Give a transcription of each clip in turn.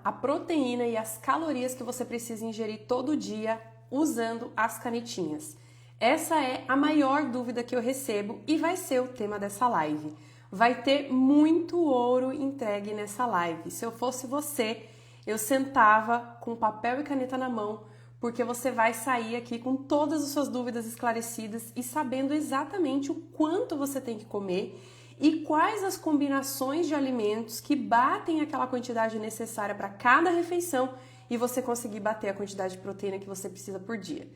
a proteína e as calorias que você precisa ingerir todo dia usando as canetinhas. Essa é a maior dúvida que eu recebo e vai ser o tema dessa live. Vai ter muito ouro entregue nessa live. Se eu fosse você, eu sentava com papel e caneta na mão, porque você vai sair aqui com todas as suas dúvidas esclarecidas e sabendo exatamente o quanto você tem que comer e quais as combinações de alimentos que batem aquela quantidade necessária para cada refeição e você conseguir bater a quantidade de proteína que você precisa por dia.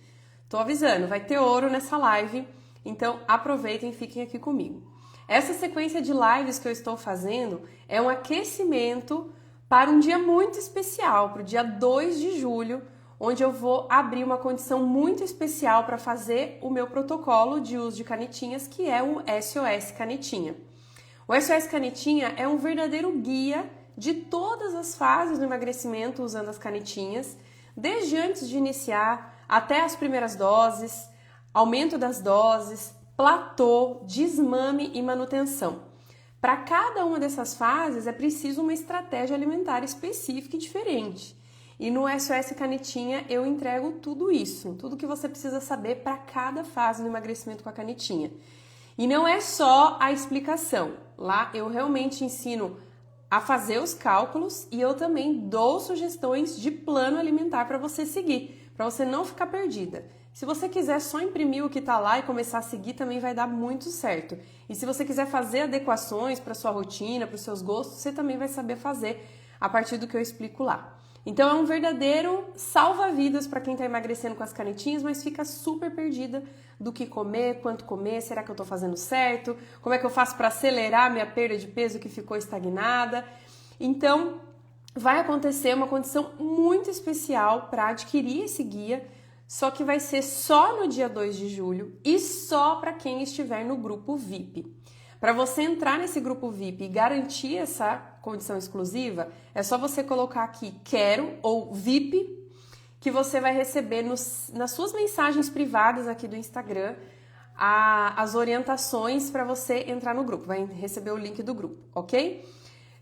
Tô avisando, vai ter ouro nessa live, então aproveitem e fiquem aqui comigo. Essa sequência de lives que eu estou fazendo é um aquecimento para um dia muito especial, para o dia 2 de julho, onde eu vou abrir uma condição muito especial para fazer o meu protocolo de uso de canetinhas, que é o SOS Canetinha. O SOS Canetinha é um verdadeiro guia de todas as fases do emagrecimento usando as canetinhas, desde antes de iniciar até as primeiras doses, aumento das doses, platô, desmame e manutenção. Para cada uma dessas fases é preciso uma estratégia alimentar específica e diferente. E no SOS Canetinha eu entrego tudo isso, tudo que você precisa saber para cada fase do emagrecimento com a canetinha. E não é só a explicação, lá eu realmente ensino a fazer os cálculos e eu também dou sugestões de plano alimentar para você seguir, para você não ficar perdida. Se você quiser só imprimir o que está lá e começar a seguir, também vai dar muito certo. E se você quiser fazer adequações para sua rotina, para os seus gostos, você também vai saber fazer a partir do que eu explico lá. Então é um verdadeiro salva-vidas para quem está emagrecendo com as canetinhas, mas fica super perdida do que comer, quanto comer, será que eu estou fazendo certo? Como é que eu faço para acelerar minha perda de peso que ficou estagnada? Então vai acontecer uma condição muito especial para adquirir esse guia, só que vai ser só no dia 2 de julho e só para quem estiver no grupo VIP. Para você entrar nesse grupo VIP e garantir essa condição exclusiva, é só você colocar aqui quero ou VIP, que você vai receber nas suas mensagens privadas aqui do Instagram as orientações para você entrar no grupo, vai receber o link do grupo, ok?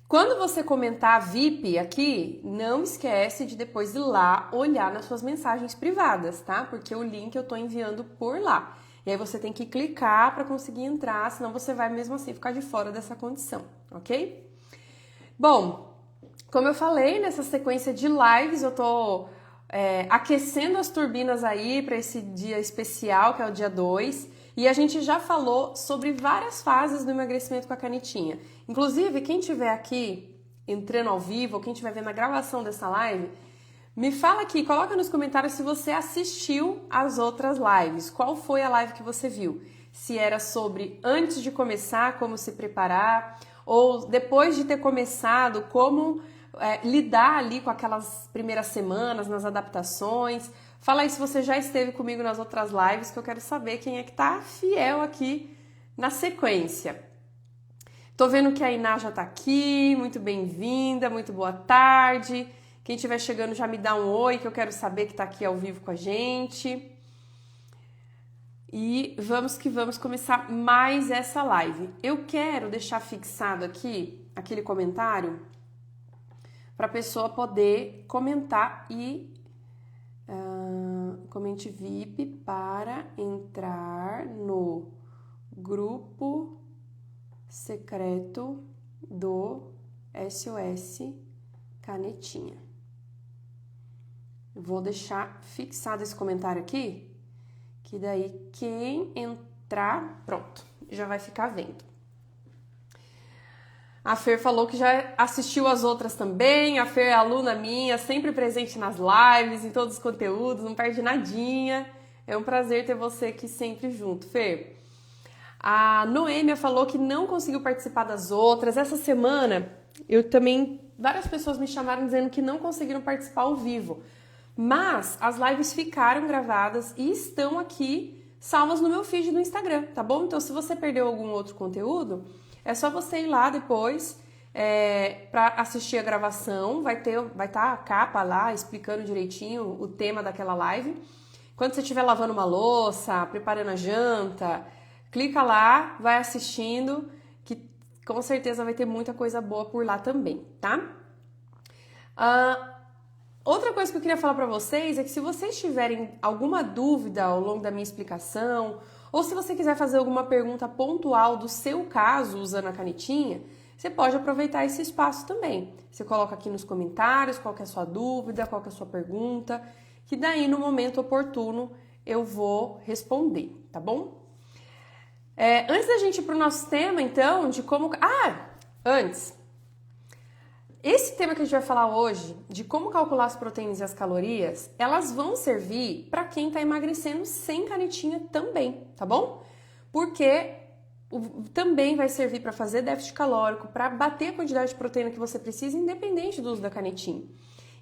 Quando você comentar VIP aqui, não esquece de depois ir lá olhar nas suas mensagens privadas, tá? Porque o link eu tô enviando por lá. E aí você tem que clicar para conseguir entrar, senão você vai mesmo assim ficar de fora dessa condição, ok? Bom, como eu falei, nessa sequência de lives eu tô aquecendo as turbinas aí para esse dia especial, que é o dia 2, e a gente já falou sobre várias fases do emagrecimento com a canetinha. Inclusive, quem estiver aqui entrando ao vivo, ou quem estiver vendo a gravação dessa live, me fala aqui, coloca nos comentários se você assistiu às outras lives. Qual foi a live que você viu? Se era sobre antes de começar, como se preparar, ou depois de ter começado, como lidar ali com aquelas primeiras semanas, nas adaptações. Fala aí se você já esteve comigo nas outras lives, que eu quero saber quem é que tá fiel aqui na sequência. Tô vendo que a Iná já tá aqui, muito bem-vinda, muito boa tarde. Quem estiver chegando já me dá um oi, que eu quero saber que tá aqui ao vivo com a gente. E vamos que vamos começar mais essa live. Eu quero deixar fixado aqui aquele comentário para a pessoa poder comentar e comente VIP para entrar no grupo secreto do SOS Canetinha. Vou deixar fixado esse comentário aqui, que daí quem entrar, pronto, já vai ficar vendo. A Fer falou que já assistiu as outras também. A Fer é aluna minha, sempre presente nas lives, em todos os conteúdos, não perde nadinha. É um prazer ter você aqui sempre junto, Fer. A Noêmia falou que não conseguiu participar das outras. Essa semana, várias pessoas me chamaram dizendo que não conseguiram participar ao vivo. Mas as lives ficaram gravadas e estão aqui salvas no meu feed do Instagram, tá bom? Então, se você perdeu algum outro conteúdo, é só você ir lá depois para assistir a gravação. Vai estar a capa lá explicando direitinho o tema daquela live. Quando você estiver lavando uma louça, preparando a janta, clica lá, vai assistindo, que com certeza vai ter muita coisa boa por lá também, tá? Outra coisa que eu queria falar para vocês é que se vocês tiverem alguma dúvida ao longo da minha explicação, ou se você quiser fazer alguma pergunta pontual do seu caso usando a canetinha, você pode aproveitar esse espaço também. Você coloca aqui nos comentários qual que é a sua dúvida, qual que é a sua pergunta, que daí no momento oportuno eu vou responder, tá bom? Antes da gente ir para o nosso tema, então, de como... antes... Esse tema que a gente vai falar hoje, de como calcular as proteínas e as calorias, elas vão servir para quem está emagrecendo sem canetinha também, tá bom? Porque também vai servir para fazer déficit calórico, para bater a quantidade de proteína que você precisa, independente do uso da canetinha.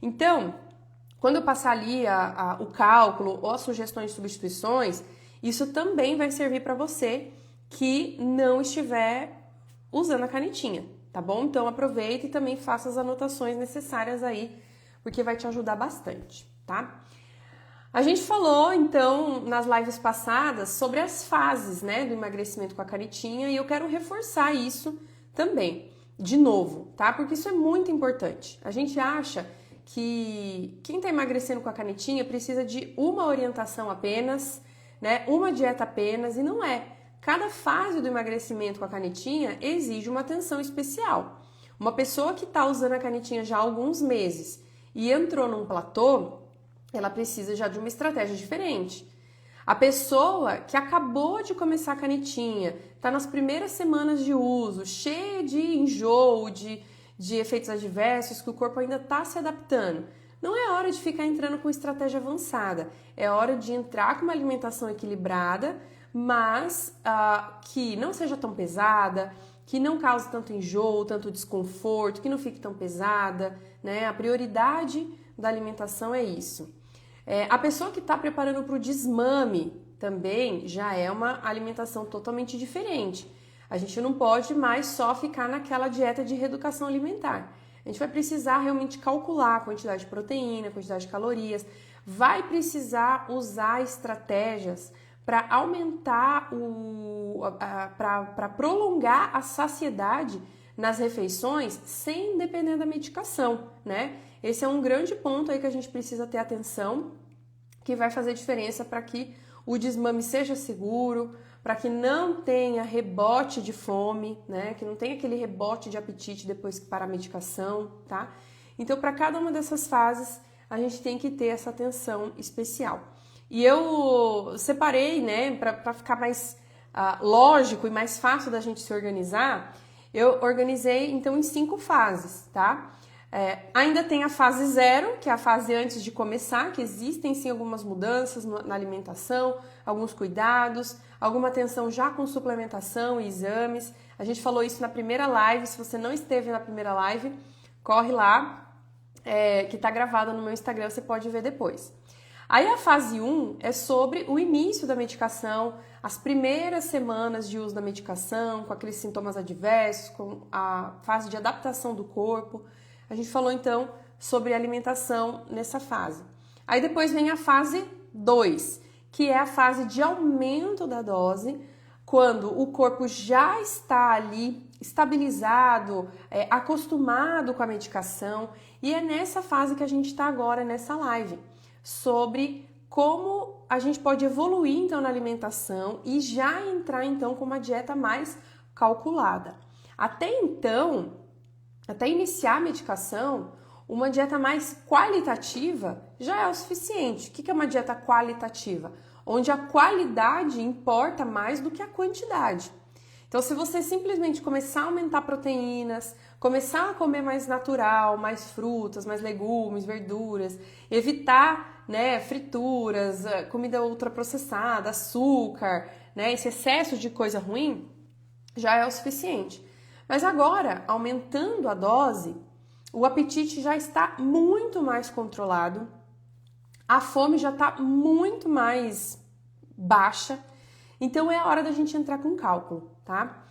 Então, quando eu passar ali o cálculo ou as sugestões de substituições, isso também vai servir para você que não estiver usando a canetinha. Tá bom? Então aproveita e também faça as anotações necessárias aí, porque vai te ajudar bastante, tá? A gente falou, então, nas lives passadas sobre as fases, né, do emagrecimento com a canetinha e eu quero reforçar isso também, de novo, tá? Porque isso é muito importante. A gente acha que quem tá emagrecendo com a canetinha precisa de uma orientação apenas, né, uma dieta apenas, e não é. Cada fase do emagrecimento com a canetinha exige uma atenção especial. Uma pessoa que está usando a canetinha já há alguns meses e entrou num platô, ela precisa já de uma estratégia diferente. A pessoa que acabou de começar a canetinha, está nas primeiras semanas de uso, cheia de enjoo, de efeitos adversos, que o corpo ainda está se adaptando. Não é hora de ficar entrando com estratégia avançada, é hora de entrar com uma alimentação equilibrada, mas que não seja tão pesada, que não cause tanto enjoo, tanto desconforto, que não fique tão pesada, né? A prioridade da alimentação é isso. A pessoa que está preparando para o desmame também já é uma alimentação totalmente diferente. A gente não pode mais só ficar naquela dieta de reeducação alimentar. A gente vai precisar realmente calcular a quantidade de proteína, a quantidade de calorias, vai precisar usar estratégias para aumentar para prolongar a saciedade nas refeições sem depender da medicação, né? Esse é um grande ponto aí que a gente precisa ter atenção, que vai fazer diferença para que o desmame seja seguro, para que não tenha rebote de fome, né? Que não tenha aquele rebote de apetite depois que para a medicação, tá? Então, para cada uma dessas fases, a gente tem que ter essa atenção especial. E eu separei, né, para ficar mais lógico e mais fácil da gente se organizar, eu organizei então em 5 fases, tá? Ainda tem a fase 0, que é a fase antes de começar, que existem sim algumas mudanças na alimentação, alguns cuidados, alguma atenção já com suplementação e exames. A gente falou isso na primeira live, se você não esteve na primeira live, corre lá, que tá gravada no meu Instagram, você pode ver depois. Aí a fase 1 é sobre o início da medicação, as primeiras semanas de uso da medicação, com aqueles sintomas adversos, com a fase de adaptação do corpo. A gente falou então sobre alimentação nessa fase. Aí depois vem a fase 2, que é a fase de aumento da dose, quando o corpo já está ali estabilizado, acostumado com a medicação, e é nessa fase que a gente está agora nessa live, sobre como a gente pode evoluir então na alimentação e já entrar então com uma dieta mais calculada. Até então, até iniciar a medicação, uma dieta mais qualitativa já é o suficiente. O que é uma dieta qualitativa? Onde a qualidade importa mais do que a quantidade. Então, se você simplesmente começar a aumentar proteínas, começar a comer mais natural, mais frutas, mais legumes, verduras, evitar, né, frituras, comida ultraprocessada, açúcar, né, esse excesso de coisa ruim, já é o suficiente. Mas agora, aumentando a dose, o apetite já está muito mais controlado, a fome já está muito mais baixa, então é a hora da gente entrar com cálculo, tá?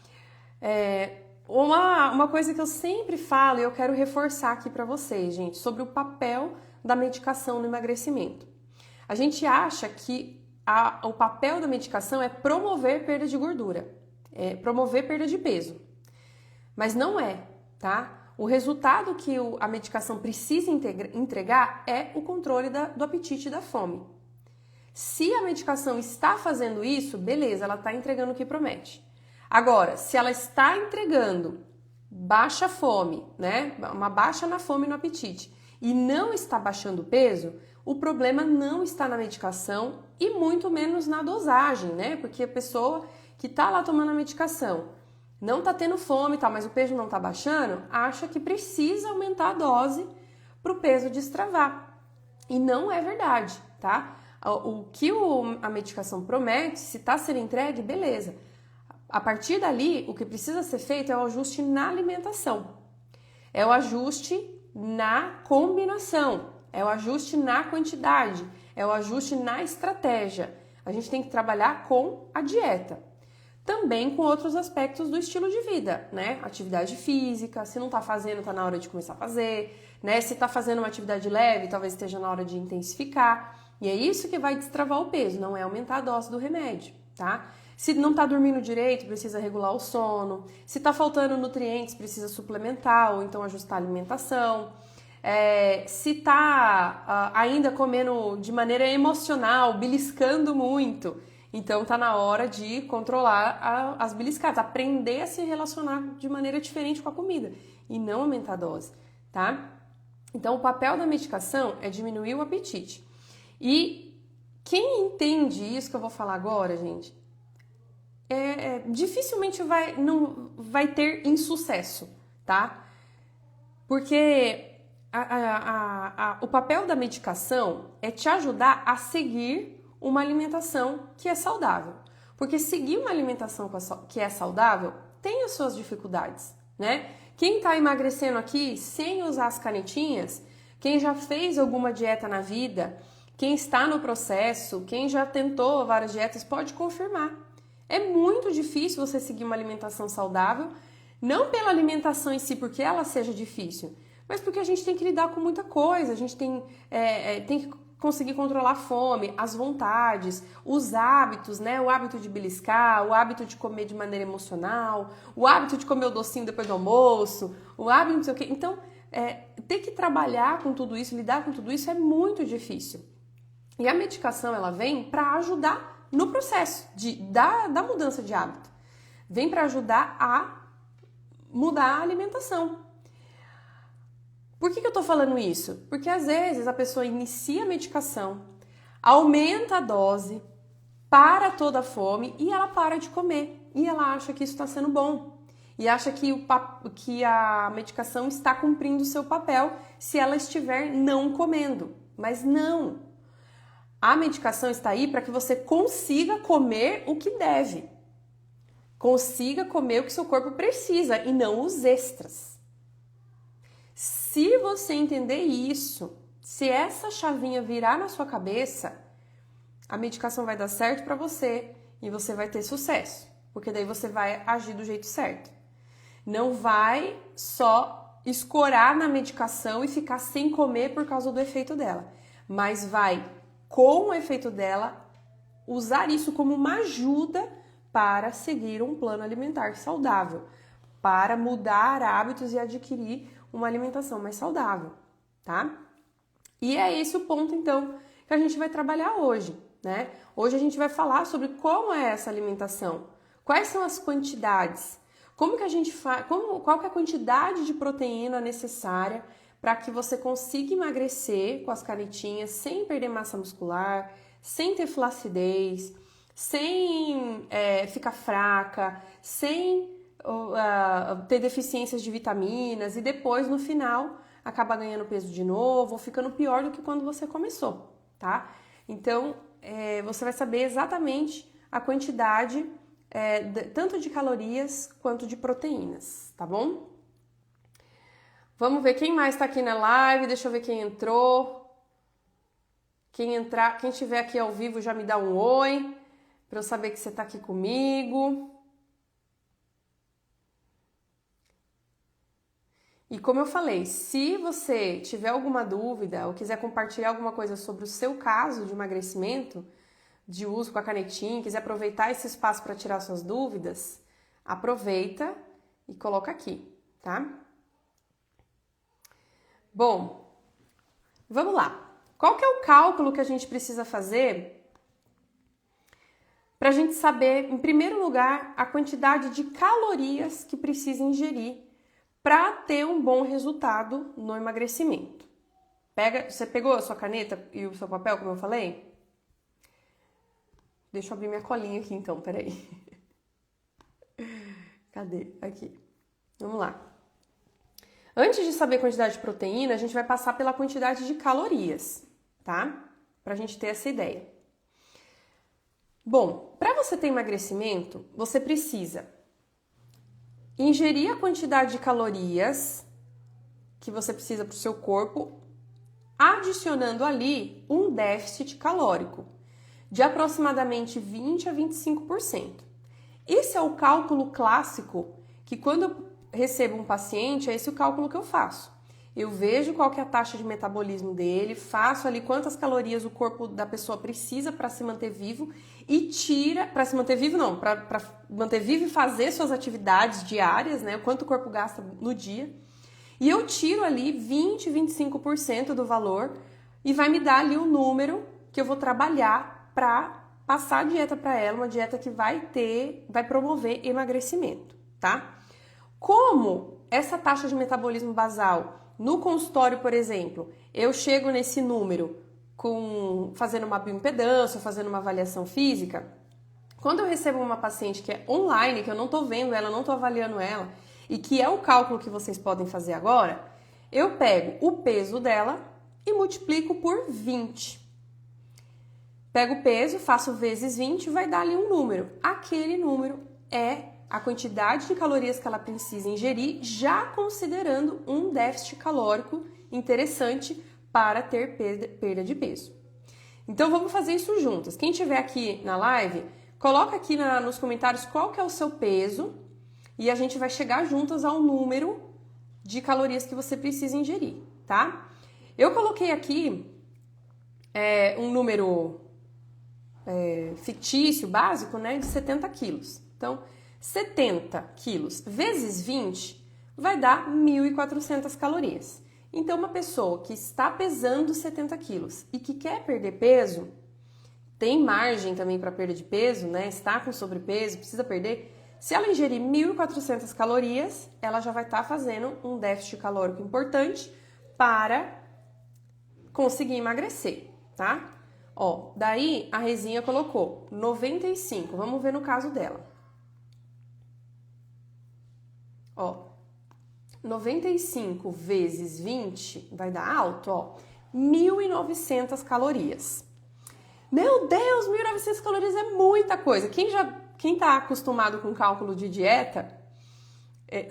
Uma coisa que eu sempre falo e eu quero reforçar aqui para vocês, gente, sobre o papel da medicação no emagrecimento. A gente acha que o papel da medicação é promover perda de gordura, promover perda de peso. Mas não é, tá? O resultado que a medicação precisa entregar é o controle do apetite e da fome. Se a medicação está fazendo isso, beleza, ela está entregando o que promete. Agora, se ela está entregando baixa fome, né? Uma baixa na fome e no apetite, e não está baixando o peso, o problema não está na medicação e muito menos na dosagem, né? Porque a pessoa que está lá tomando a medicação não está tendo fome, tá, mas o peso não está baixando, acha que precisa aumentar a dose para o peso destravar. E não é verdade, tá? O que a medicação promete, se está sendo entregue, beleza. A partir dali, o que precisa ser feito é o ajuste na alimentação. É o ajuste na combinação. É o ajuste na quantidade. É o ajuste na estratégia. A gente tem que trabalhar com a dieta. Também com outros aspectos do estilo de vida, né? Atividade física, se não tá fazendo, tá na hora de começar a fazer, né? Se tá fazendo uma atividade leve, talvez esteja na hora de intensificar. E é isso que vai destravar o peso, não é aumentar a dose do remédio, tá? Se não tá dormindo direito, precisa regular o sono. Se tá faltando nutrientes, precisa suplementar ou então ajustar a alimentação. Se tá ainda comendo de maneira emocional, beliscando muito, então tá na hora de controlar as beliscadas, aprender a se relacionar de maneira diferente com a comida e não aumentar a dose, tá? Então o papel da medicação é diminuir o apetite. E quem entende isso que eu vou falar agora, gente, dificilmente não vai ter insucesso, tá? Porque o papel da medicação é te ajudar a seguir uma alimentação que é saudável. Porque seguir uma alimentação que é saudável tem as suas dificuldades, né? Quem tá emagrecendo aqui sem usar as canetinhas, quem já fez alguma dieta na vida, quem está no processo, quem já tentou várias dietas, pode confirmar. É muito difícil você seguir uma alimentação saudável, não pela alimentação em si, porque ela seja difícil, mas porque a gente tem que lidar com muita coisa, a gente tem que conseguir controlar a fome, as vontades, os hábitos, né? O hábito de beliscar, o hábito de comer de maneira emocional, o hábito de comer o docinho depois do almoço, o hábito não sei o quê. Então, ter que trabalhar com tudo isso, lidar com tudo isso é muito difícil. E a medicação, ela vem para ajudar no processo da mudança de hábito. Vem para ajudar a mudar a alimentação. Por que eu tô falando isso? Porque às vezes a pessoa inicia a medicação, aumenta a dose, para toda a fome e ela para de comer. E ela acha que isso está sendo bom. E acha que a medicação está cumprindo o seu papel se ela estiver não comendo. Mas não. A medicação está aí para que você consiga comer o que deve. Consiga comer o que seu corpo precisa e não os extras. Se você entender isso, se essa chavinha virar na sua cabeça, a medicação vai dar certo para você e você vai ter sucesso, porque daí você vai agir do jeito certo. Não vai só escorar na medicação e ficar sem comer por causa do efeito dela, mas vai, com o efeito dela, usar isso como uma ajuda para seguir um plano alimentar saudável, para mudar hábitos e adquirir uma alimentação mais saudável, tá? E é esse o ponto, então, que a gente vai trabalhar hoje, né? Hoje a gente vai falar sobre como é essa alimentação, quais são as quantidades, como que a gente faz, qual que é a quantidade de proteína necessária para que você consiga emagrecer com as canetinhas sem perder massa muscular, sem ter flacidez, sem ficar fraca, sem ter deficiências de vitaminas e depois, no final, acabar ganhando peso de novo ou ficando pior do que quando você começou, tá? Então, você vai saber exatamente a quantidade tanto de calorias quanto de proteínas, tá bom? Vamos ver quem mais tá aqui na live, deixa eu ver quem entrou. Quem estiver aqui ao vivo já me dá um oi, para eu saber que você tá aqui comigo. E como eu falei, se você tiver alguma dúvida ou quiser compartilhar alguma coisa sobre o seu caso de emagrecimento, de uso com a canetinha, quiser aproveitar esse espaço para tirar suas dúvidas, aproveita e coloca aqui, tá? Bom, vamos lá. Qual que é o cálculo que a gente precisa fazer para a gente saber, em primeiro lugar, a quantidade de calorias que precisa ingerir para ter um bom resultado no emagrecimento? Você pegou a sua caneta e o seu papel, como eu falei? Deixa eu abrir minha colinha aqui então, peraí. Cadê? Aqui. Vamos lá. Antes de saber a quantidade de proteína, a gente vai passar pela quantidade de calorias, tá? Pra gente ter essa ideia. Bom, para você ter emagrecimento, você precisa ingerir a quantidade de calorias que você precisa para o seu corpo, adicionando ali um déficit calórico de aproximadamente 20 a 25%. Esse é o cálculo clássico que quando eu recebo um paciente, é esse o cálculo que eu faço. Eu vejo qual que é a taxa de metabolismo dele, faço ali quantas calorias o corpo da pessoa precisa para se manter vivo e tira, para se manter vivo não, para manter vivo e fazer suas atividades diárias, né, o quanto o corpo gasta no dia. E eu tiro ali 20, 25% do valor e vai me dar ali o número que eu vou trabalhar para passar a dieta para ela, uma dieta que vai promover emagrecimento, tá? Como essa taxa de metabolismo basal no consultório, por exemplo, eu chego nesse número fazendo uma bioimpedância, fazendo uma avaliação física. Quando eu recebo uma paciente que é online, que eu não tô vendo ela, não tô avaliando ela, e que é o cálculo que vocês podem fazer agora, eu pego o peso dela e multiplico por 20. Pego o peso, faço vezes 20 e vai dar ali um número. Aquele número é a quantidade de calorias que ela precisa ingerir, já considerando um déficit calórico interessante para ter perda de peso. Então vamos fazer isso juntas. Quem estiver aqui na live, coloca aqui nos comentários qual que é o seu peso e a gente vai chegar juntas ao número de calorias que você precisa ingerir, tá? Eu coloquei aqui um número fictício, básico, né, de 70 quilos. Então, 70 quilos vezes 20 vai dar 1.400 calorias. Então, uma pessoa que está pesando 70 quilos e que quer perder peso, tem margem também para perda de peso, né? Está com sobrepeso, precisa perder. Se ela ingerir 1.400 calorias, ela já vai estar fazendo um déficit calórico importante para conseguir emagrecer, tá? Ó, daí a Rezinha colocou 95. Vamos ver no caso dela. Ó, 95 vezes 20 vai dar alto, ó, 1.900 calorias. Meu Deus, 1.900 calorias é muita coisa. Quem tá acostumado com cálculo de dieta,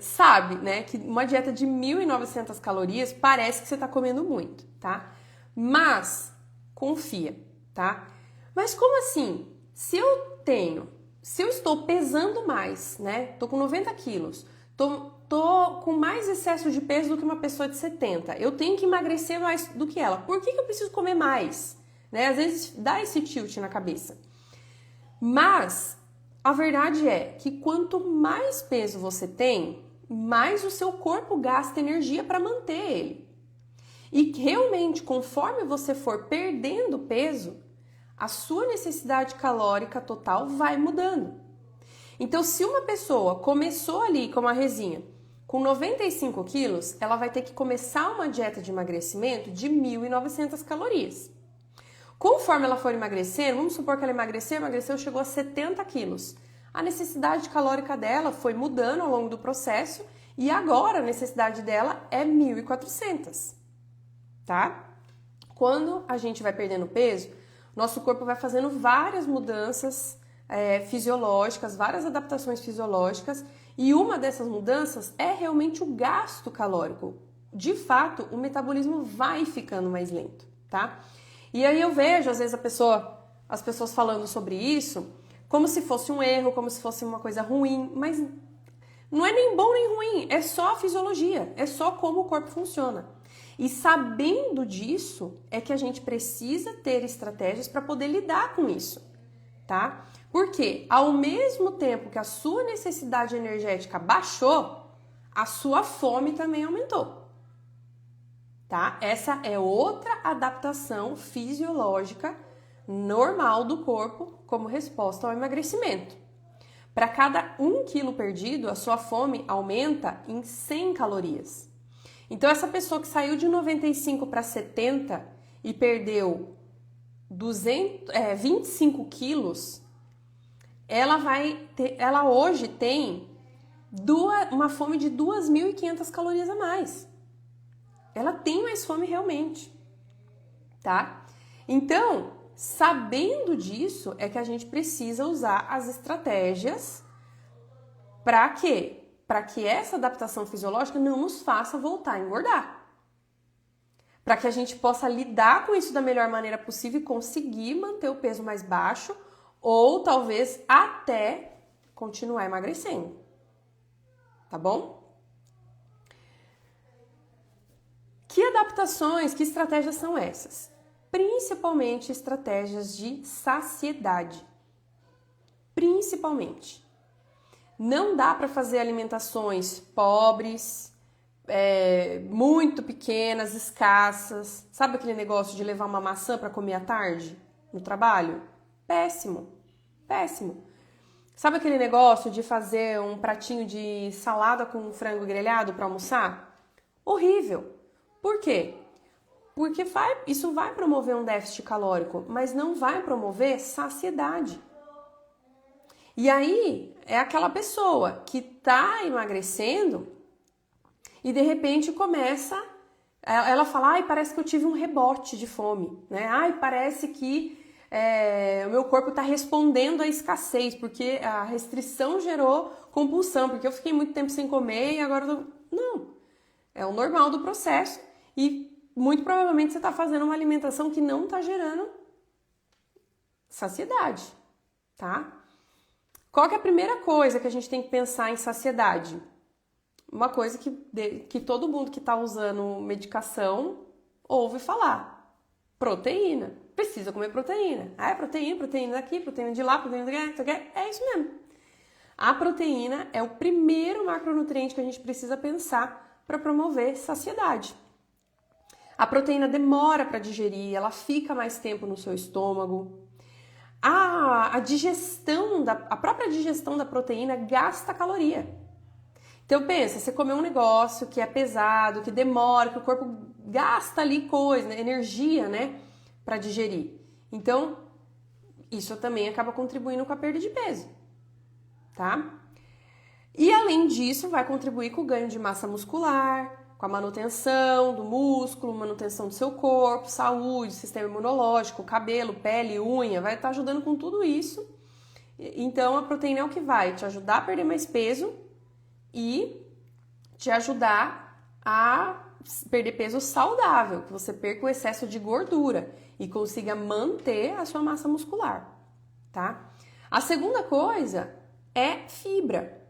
sabe, né, que uma dieta de 1.900 calorias parece que você tá comendo muito, tá? Mas, confia, tá? Mas como assim? Se eu estou pesando mais, né, tô com 90 quilos, tô com mais excesso de peso do que uma pessoa de 70. Eu tenho que emagrecer mais do que ela. Por que eu preciso comer mais? Né? Às vezes dá esse tilt na cabeça. Mas a verdade é que quanto mais peso você tem, mais o seu corpo gasta energia para manter ele. E realmente, conforme você for perdendo peso, a sua necessidade calórica total vai mudando. Então, se uma pessoa começou ali, como a Rezinha, com 95 quilos, ela vai ter que começar uma dieta de emagrecimento de 1.900 calorias. Conforme ela for emagrecendo, vamos supor que ela emagreceu, chegou a 70 quilos. A necessidade calórica dela foi mudando ao longo do processo e agora a necessidade dela é 1.400, tá? Quando a gente vai perdendo peso, nosso corpo vai fazendo várias mudanças fisiológicas, várias adaptações fisiológicas, e uma dessas mudanças é realmente o gasto calórico. De fato, o metabolismo vai ficando mais lento, tá? E aí eu vejo, às vezes, as pessoas falando sobre isso como se fosse um erro, como se fosse uma coisa ruim, mas não é nem bom nem ruim, é só a fisiologia, é só como o corpo funciona. E sabendo disso, é que a gente precisa ter estratégias para poder lidar com isso, tá? Porque ao mesmo tempo que a sua necessidade energética baixou, a sua fome também aumentou, tá? Essa é outra adaptação fisiológica normal do corpo como resposta ao emagrecimento. Para cada 1 quilo perdido, a sua fome aumenta em 100 calorias. Então, essa pessoa que saiu de 95 para 70 e perdeu 25 quilos, ela hoje tem uma fome de 2.500 calorias a mais. Ela tem mais fome realmente, tá? Então, sabendo disso, é que a gente precisa usar as estratégias para quê? Para que essa adaptação fisiológica não nos faça voltar a engordar. Para que a gente possa lidar com isso da melhor maneira possível e conseguir manter o peso mais baixo ou talvez até continuar emagrecendo. Tá bom? Que adaptações, que estratégias são essas? Principalmente estratégias de saciedade. Principalmente. Não dá para fazer alimentações pobres, muito pequenas, escassas. Sabe aquele negócio de levar uma maçã para comer à tarde no trabalho? Péssimo, péssimo. Sabe aquele negócio de fazer um pratinho de salada com frango grelhado para almoçar? Horrível. Por quê? Porque isso vai promover um déficit calórico, mas não vai promover saciedade. E aí, é aquela pessoa que tá emagrecendo e de repente ela fala, ai, parece que eu tive um rebote de fome, né? Ai, parece que o meu corpo tá respondendo à escassez, porque a restrição gerou compulsão, porque eu fiquei muito tempo sem comer e agora Não, é o normal do processo e muito provavelmente você tá fazendo uma alimentação que não tá gerando saciedade, tá? Qual que é a primeira coisa que a gente tem que pensar em saciedade? Uma coisa que todo mundo que está usando medicação ouve falar. Proteína. Precisa comer proteína. Ah, é proteína daqui, proteína de lá, proteína daqui. É isso mesmo. A proteína é o primeiro macronutriente que a gente precisa pensar para promover saciedade. A proteína demora para digerir, ela fica mais tempo no seu estômago. A própria digestão da proteína gasta caloria. Então pensa, você comer um negócio que é pesado, que demora, que o corpo gasta ali coisa, né, energia, né, para digerir. Então, isso também acaba contribuindo com a perda de peso, tá? E além disso, vai contribuir com o ganho de massa muscular, com a manutenção do músculo, manutenção do seu corpo, saúde, sistema imunológico, cabelo, pele, unha, vai estar ajudando com tudo isso. Então, a proteína é o que vai te ajudar a perder mais peso e te ajudar a perder peso saudável, que você perca o excesso de gordura e consiga manter a sua massa muscular, tá? A segunda coisa é fibra.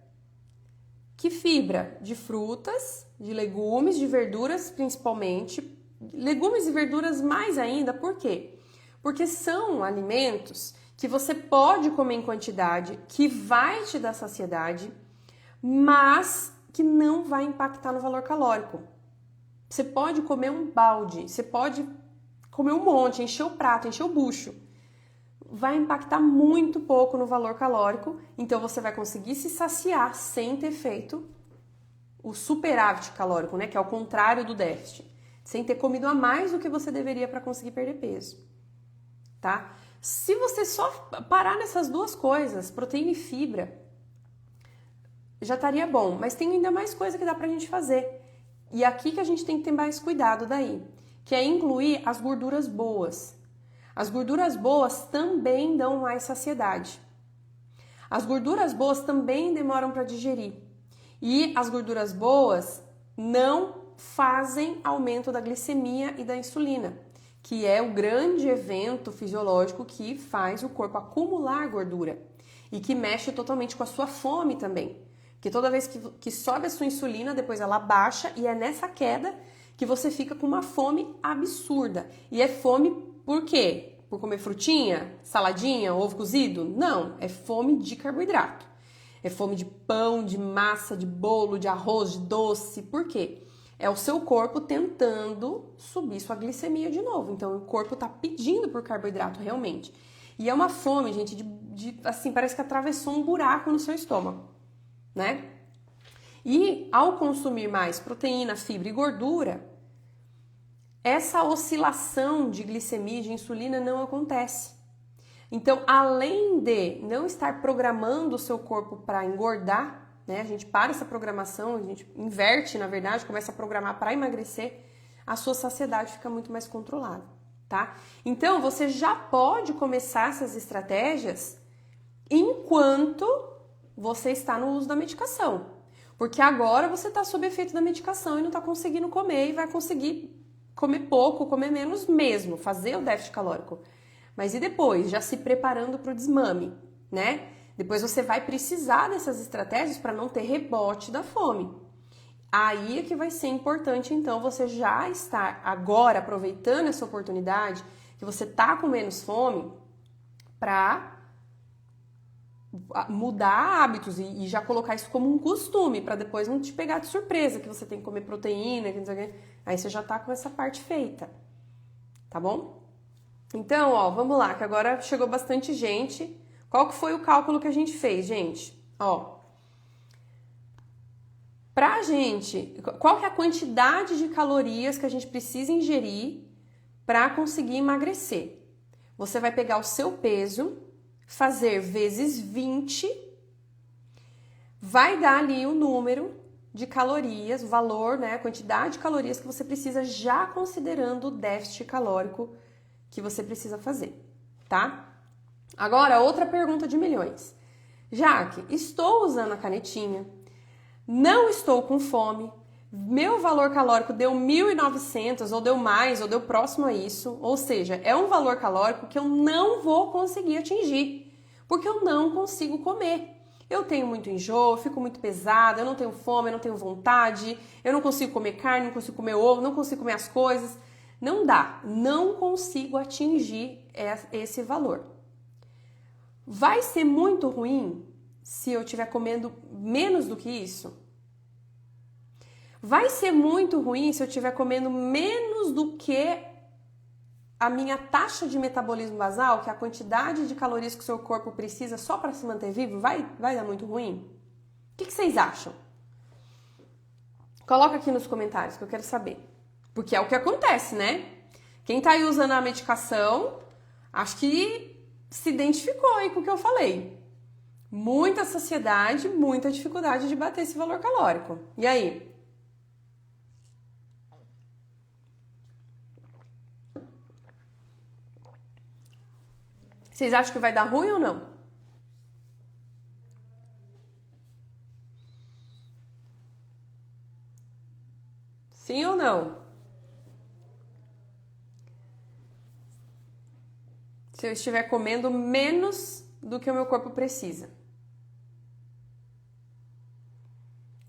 Que fibra? De frutas, de legumes, de verduras principalmente. Legumes e verduras mais ainda, por quê? Porque são alimentos que você pode comer em quantidade, que vai te dar saciedade, mas que não vai impactar no valor calórico. Você pode comer um balde, você pode comer um monte, encher o prato, encher o bucho. Vai impactar muito pouco no valor calórico, então você vai conseguir se saciar sem ter feito o superávit calórico, né? Que é o contrário do déficit. Sem ter comido a mais do que você deveria para conseguir perder peso, tá? Se você só parar nessas duas coisas, proteína e fibra, já estaria bom, mas tem ainda mais coisa que dá pra gente fazer. E aqui que a gente tem que ter mais cuidado daí, que é incluir as gorduras boas. As gorduras boas também dão mais saciedade. As gorduras boas também demoram para digerir. E as gorduras boas não fazem aumento da glicemia e da insulina, que é o grande evento fisiológico que faz o corpo acumular gordura e que mexe totalmente com a sua fome também. Porque toda vez que sobe a sua insulina, depois ela baixa e é nessa queda que você fica com uma fome absurda. E é fome por quê? Por comer frutinha, saladinha, ovo cozido? Não, é fome de carboidrato. É fome de pão, de massa, de bolo, de arroz, de doce. Por quê? É o seu corpo tentando subir sua glicemia de novo. Então, o corpo tá pedindo por carboidrato realmente. E é uma fome, gente, assim, parece que atravessou um buraco no seu estômago, né? E ao consumir mais proteína, fibra e gordura, essa oscilação de glicemia e de insulina não acontece. Então, além de não estar programando o seu corpo para engordar, né? A gente para essa programação, a gente inverte, na verdade, começa a programar para emagrecer, a sua saciedade fica muito mais controlada, tá? Então, você já pode começar essas estratégias enquanto você está no uso da medicação. Porque agora você está sob efeito da medicação e não está conseguindo comer e vai conseguir comer pouco, comer menos mesmo, fazer o déficit calórico. Mas e depois? Já se preparando para o desmame, né? Depois você vai precisar dessas estratégias para não ter rebote da fome. Aí é que vai ser importante, então, você já estar agora aproveitando essa oportunidade, que você tá com menos fome, para mudar hábitos e já colocar isso como um costume, para depois não te pegar de surpresa, que você tem que comer proteína, que não sei o quê. Aí você já tá com essa parte feita, tá bom? Então, ó, vamos lá, que agora chegou bastante gente. Qual que foi o cálculo que a gente fez, gente? Ó, pra gente, qual que é a quantidade de calorias que a gente precisa ingerir para conseguir emagrecer? Você vai pegar o seu peso, fazer vezes 20, vai dar ali o número de calorias, o valor, né, a quantidade de calorias que você precisa, já considerando o déficit calórico que você precisa fazer, tá? Agora, outra pergunta de milhões. Jaque, estou usando a canetinha, não estou com fome, meu valor calórico deu 1.900, ou deu mais, ou deu próximo a isso, ou seja, é um valor calórico que eu não vou conseguir atingir, porque eu não consigo comer. Eu tenho muito enjoo, fico muito pesada, eu não tenho fome, eu não tenho vontade, eu não consigo comer carne, não consigo comer ovo, não consigo comer as coisas. Não dá, não consigo atingir esse valor. Vai ser muito ruim se eu estiver comendo menos do que isso? Vai ser muito ruim se eu estiver comendo menos do que a minha taxa de metabolismo basal, que é a quantidade de calorias que o seu corpo precisa só para se manter vivo? Vai dar muito ruim? O que vocês acham? Coloca aqui nos comentários que eu quero saber. Porque é o que acontece, né? Quem tá aí usando a medicação, acho que se identificou aí com o que eu falei. Muita saciedade, muita dificuldade de bater esse valor calórico. E aí? Vocês acham que vai dar ruim ou não? Sim ou não? Se eu estiver comendo menos do que o meu corpo precisa.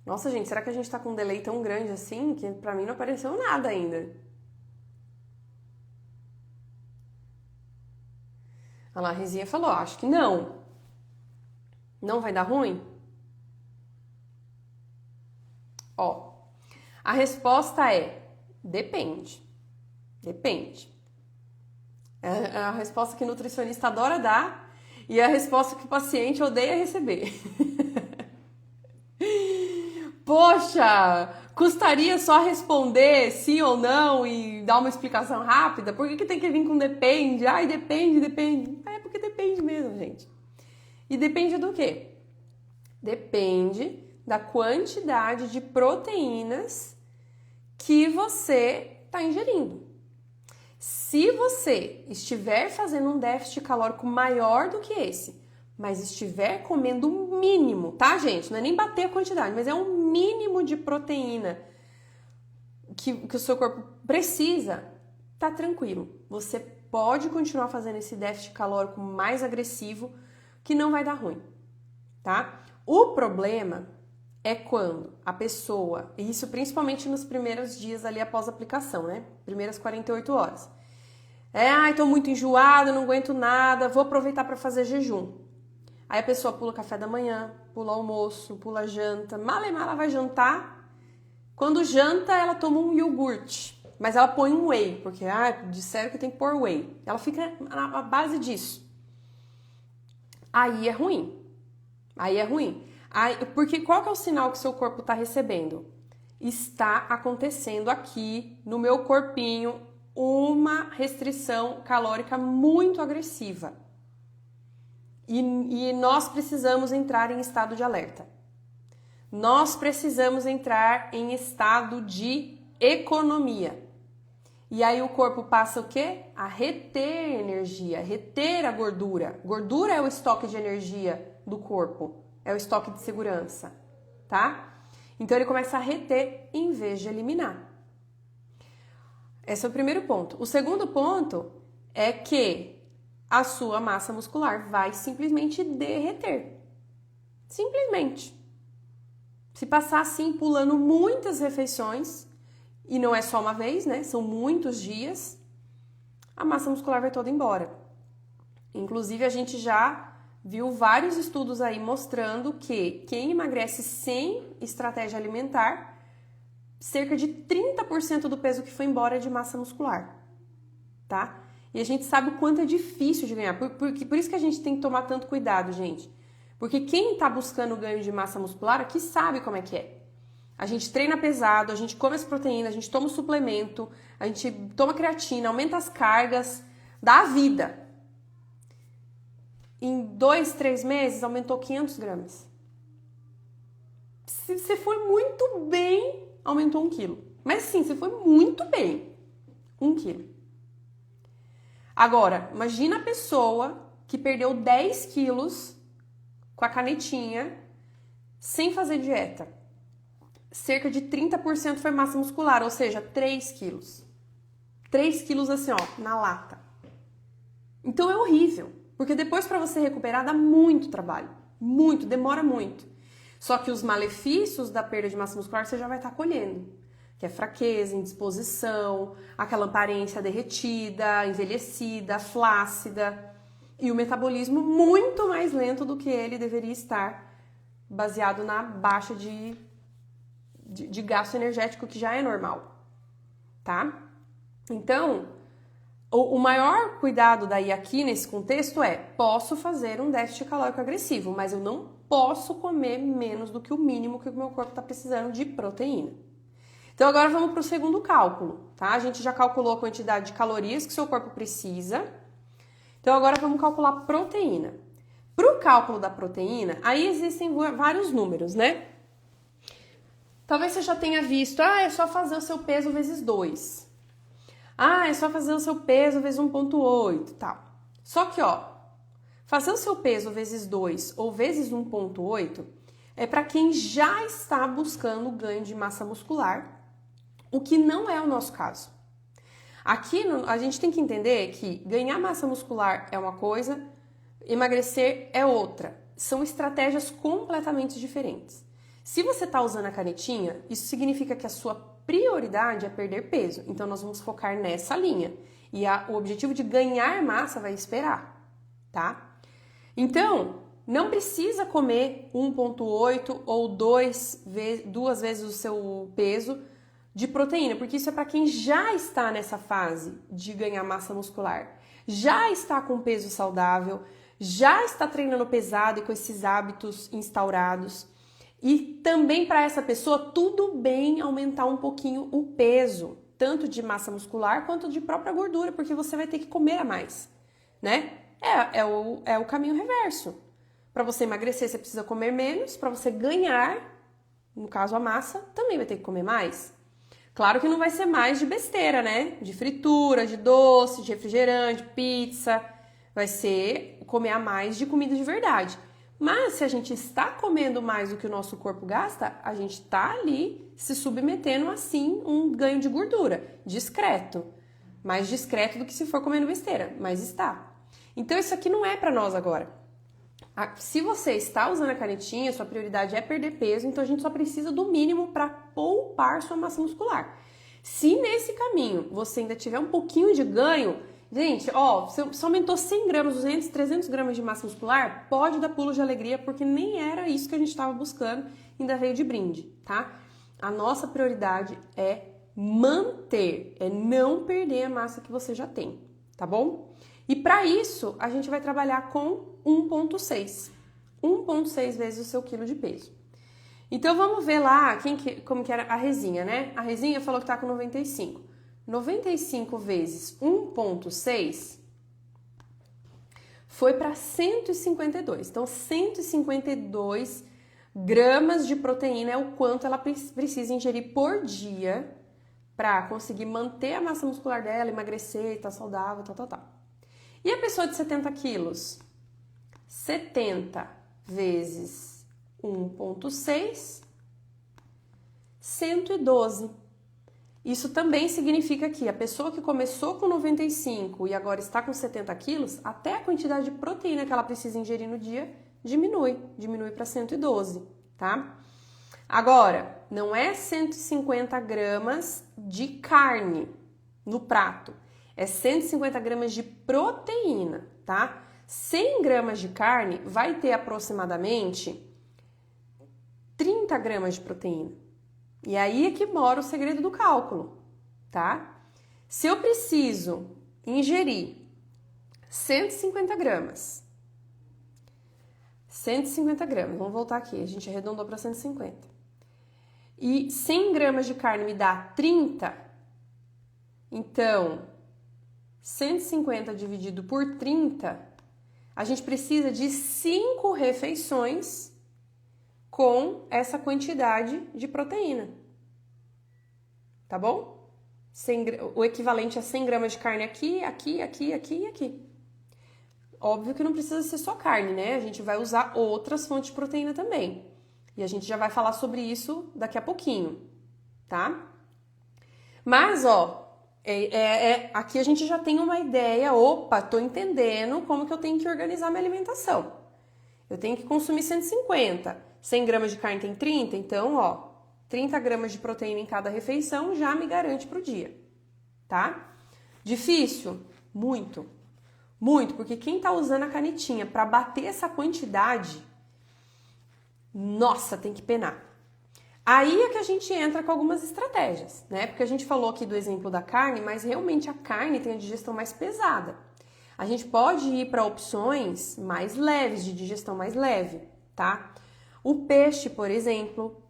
Nossa, gente, será que a gente tá com um delay tão grande assim que pra mim não apareceu nada ainda? A lá, a Rizinha falou, acho que não. Não vai dar ruim? Ó, a resposta é depende. Depende. É a resposta que o nutricionista adora dar e é a resposta que o paciente odeia receber. Poxa, custaria só responder sim ou não e dar uma explicação rápida? Por que tem que vir com depende? Ai, depende, depende. É porque depende mesmo, gente. E depende do quê? Depende da quantidade de proteínas que você está ingerindo. Se você estiver fazendo um déficit calórico maior do que esse, mas estiver comendo um mínimo, tá, gente? Não é nem bater a quantidade, mas é um mínimo de proteína que o seu corpo precisa, tá tranquilo. Você pode continuar fazendo esse déficit calórico mais agressivo, que não vai dar ruim, tá? O problema é quando a pessoa, e isso principalmente nos primeiros dias ali após a aplicação, né? Primeiras 48 horas. Tô muito enjoada, não aguento nada, vou aproveitar para fazer jejum. Aí a pessoa pula café da manhã, pula almoço, pula janta, mal e mal ela vai jantar, Quando janta, ela toma um iogurte, mas ela põe um whey, porque disseram que tem que pôr whey. Ela fica na base disso. Aí é ruim. Porque qual que é o sinal que o seu corpo está recebendo? Está acontecendo aqui no meu corpinho uma restrição calórica muito agressiva. E nós precisamos entrar em estado de alerta. Nós precisamos entrar em estado de economia. E aí o corpo passa o quê? A reter energia, reter a gordura. Gordura é o estoque de energia do corpo, é o estoque de segurança, tá? Então ele começa a reter em vez de eliminar. Esse é o primeiro ponto. O segundo ponto é que a sua massa muscular vai simplesmente derreter. Simplesmente. Se passar assim, pulando muitas refeições, e não é só uma vez, né? São muitos dias, a massa muscular vai toda embora. Inclusive, a gente já viu vários estudos aí mostrando que quem emagrece sem estratégia alimentar, cerca de 30% do peso que foi embora é de massa muscular, tá? E a gente sabe o quanto é difícil de ganhar. Por isso que a gente tem que tomar tanto cuidado, gente. Porque quem tá buscando ganho de massa muscular aqui sabe como é que é. A gente treina pesado, a gente come as proteínas, a gente toma o suplemento, a gente toma creatina, aumenta as cargas, dá a vida. Em 2, 3 meses, aumentou 500 gramas. Se você foi muito bem, aumentou 1 quilo. Mas sim, você foi muito bem, 1 quilo. Agora, imagina a pessoa que perdeu 10 quilos com a canetinha, sem fazer dieta. Cerca de 30% foi massa muscular, ou seja, 3 quilos. 3 quilos assim, ó, na lata. Então é horrível, porque depois para você recuperar dá muito trabalho. Muito, demora muito. Só que os malefícios da perda de massa muscular você já vai estar colhendo. Que é fraqueza, indisposição, aquela aparência derretida, envelhecida, flácida. E o metabolismo muito mais lento do que ele deveria estar, baseado na baixa de gasto energético, que já é normal, tá? Então, o maior cuidado daí aqui nesse contexto é, posso fazer um déficit calórico agressivo, mas eu não posso comer menos do que o mínimo que o meu corpo está precisando de proteína. Então agora vamos para o segundo cálculo, tá? A gente já calculou a quantidade de calorias que o seu corpo precisa. Então agora vamos calcular a proteína. Para o cálculo da proteína, aí existem vários números, né? Talvez você já tenha visto, é só fazer o seu peso vezes 2. É só fazer o seu peso vezes 1,8, tal. Só que, fazer o seu peso vezes 2 ou vezes 1,8 é para quem já está buscando ganho de massa muscular, o que não é o nosso caso. Aqui a gente tem que entender que ganhar massa muscular é uma coisa, emagrecer é outra. São estratégias completamente diferentes. Se você está usando a canetinha, isso significa que a sua prioridade é perder peso. Então, nós vamos focar nessa linha. E o objetivo de ganhar massa vai esperar, tá? Então, não precisa comer 1,8 ou 2 vezes o seu peso de proteína, porque isso é para quem já está nessa fase de ganhar massa muscular. Já está com peso saudável, já está treinando pesado e com esses hábitos instaurados. E também para essa pessoa, tudo bem aumentar um pouquinho o peso, tanto de massa muscular quanto de própria gordura, porque você vai ter que comer a mais, né? É o caminho reverso. Para você emagrecer, você precisa comer menos. Para você ganhar, no caso a massa, também vai ter que comer mais. Claro que não vai ser mais de besteira, né? De fritura, de doce, de refrigerante, pizza. Vai ser comer a mais de comida de verdade. Mas se a gente está comendo mais do que o nosso corpo gasta, a gente está ali se submetendo assim um ganho de gordura, discreto. Mais discreto do que se for comendo besteira, mas está. Então isso aqui não é para nós agora. Se você está usando a canetinha, sua prioridade é perder peso, então a gente só precisa do mínimo para poupar sua massa muscular. Se nesse caminho você ainda tiver um pouquinho de ganho, gente, se aumentou 100 gramas, 200, 300 gramas de massa muscular, pode dar pulo de alegria, porque nem era isso que a gente estava buscando, ainda veio de brinde, tá? a nossa prioridade é manter, é não perder a massa que você já tem, tá bom? E para isso, a gente vai trabalhar com 1,6. 1,6 vezes o seu quilo de peso. Então, vamos ver lá como que era a resinha, né? A resinha falou que tá com 95. 95 vezes 1,6 foi para 152. Então, 152 gramas de proteína é o quanto ela precisa ingerir por dia para conseguir manter a massa muscular dela, emagrecer, estar saudável, tal. E a pessoa de 70 quilos? 70 vezes 1,6, 112. Isso também significa que a pessoa que começou com 95 e agora está com 70 quilos, até a quantidade de proteína que ela precisa ingerir no dia diminui para 112, tá? Agora, não é 150 gramas de carne no prato, é 150 gramas de proteína, tá? 100 gramas de carne vai ter aproximadamente 30 gramas de proteína. E aí é que mora o segredo do cálculo, tá? Se eu preciso ingerir 150 gramas, vamos voltar aqui, a gente arredondou para 150. E 100 gramas de carne me dá 30, então 150 dividido por 30, a gente precisa de 5 refeições com essa quantidade de proteína, tá bom? O equivalente a 100 gramas de carne aqui. Óbvio que não precisa ser só carne, né? A gente vai usar outras fontes de proteína também. E a gente já vai falar sobre isso daqui a pouquinho, tá? Mas, ó, aqui a gente já tem uma ideia, opa, tô entendendo como que eu tenho que organizar minha alimentação. Eu tenho que consumir 150, 100 gramas de carne tem 30, então, ó, 30 gramas de proteína em cada refeição já me garante pro dia, tá? Difícil? Muito, porque quem tá usando a canetinha para bater essa quantidade, nossa, tem que penar. Aí é que a gente entra com algumas estratégias, né? Porque a gente falou aqui do exemplo da carne, mas realmente a carne tem a digestão mais pesada. A gente pode ir para opções mais leves, de digestão mais leve, tá? O peixe, por exemplo,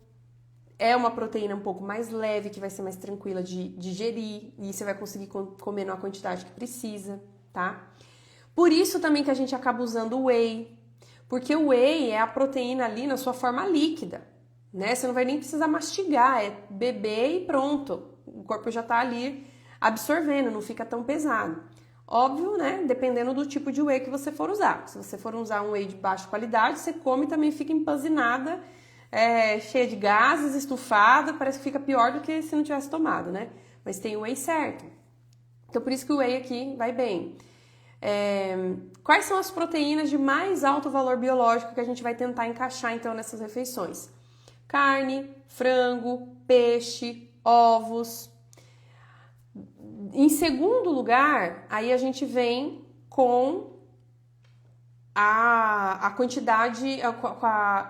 é uma proteína um pouco mais leve, que vai ser mais tranquila de digerir, e você vai conseguir comer na quantidade que precisa, tá? Por isso também que a gente acaba usando o whey, porque o whey é a proteína ali na sua forma líquida, né? Você não vai nem precisar mastigar, é beber e pronto. O corpo já tá ali absorvendo, não fica tão pesado. Óbvio, né? Dependendo do tipo de whey que você for usar. Se você for usar um whey de baixa qualidade, você come e também fica empanzinada, cheia de gases, estufada, parece que fica pior do que se não tivesse tomado, né? Mas tem o whey certo. Então, por isso que o whey aqui vai bem. Quais são as proteínas de mais alto valor biológico que a gente vai tentar encaixar, então, nessas refeições? Carne, frango, peixe, ovos. Em segundo lugar, aí a gente vem com a quantidade,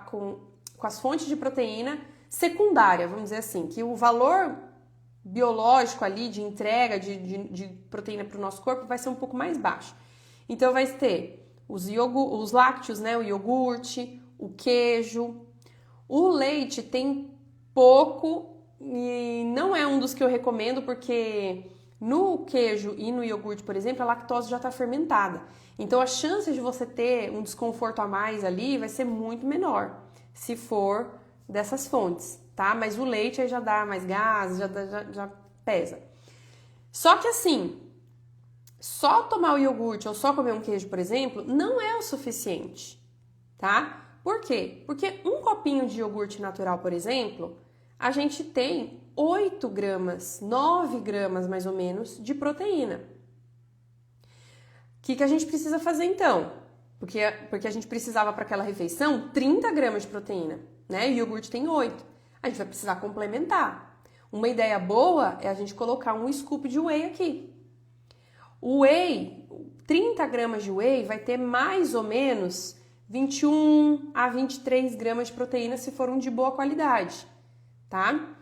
com as fontes de proteína secundária, vamos dizer assim, que o valor biológico ali de entrega de proteína para o nosso corpo vai ser um pouco mais baixo. Então vai ter os lácteos, né, o iogurte, o queijo. O leite tem pouco e não é um dos que eu recomendo, porque no queijo e no iogurte, por exemplo, a lactose já está fermentada. Então a chance de você ter um desconforto a mais ali vai ser muito menor, se for dessas fontes, tá? Mas o leite aí já dá mais gases, já pesa. Só que assim, só tomar o iogurte ou só comer um queijo, por exemplo, não é o suficiente, tá? Por quê? Porque um copinho de iogurte natural, por exemplo, a gente tem 8 gramas, 9 gramas mais ou menos de proteína. O que a gente precisa fazer então? Porque a gente precisava para aquela refeição 30 gramas de proteína, né? E o iogurte tem 8. A gente vai precisar complementar. Uma ideia boa é a gente colocar um scoop de whey aqui. O whey, 30 gramas de whey vai ter mais ou menos 21 a 23 gramas de proteína se for um de boa qualidade, tá?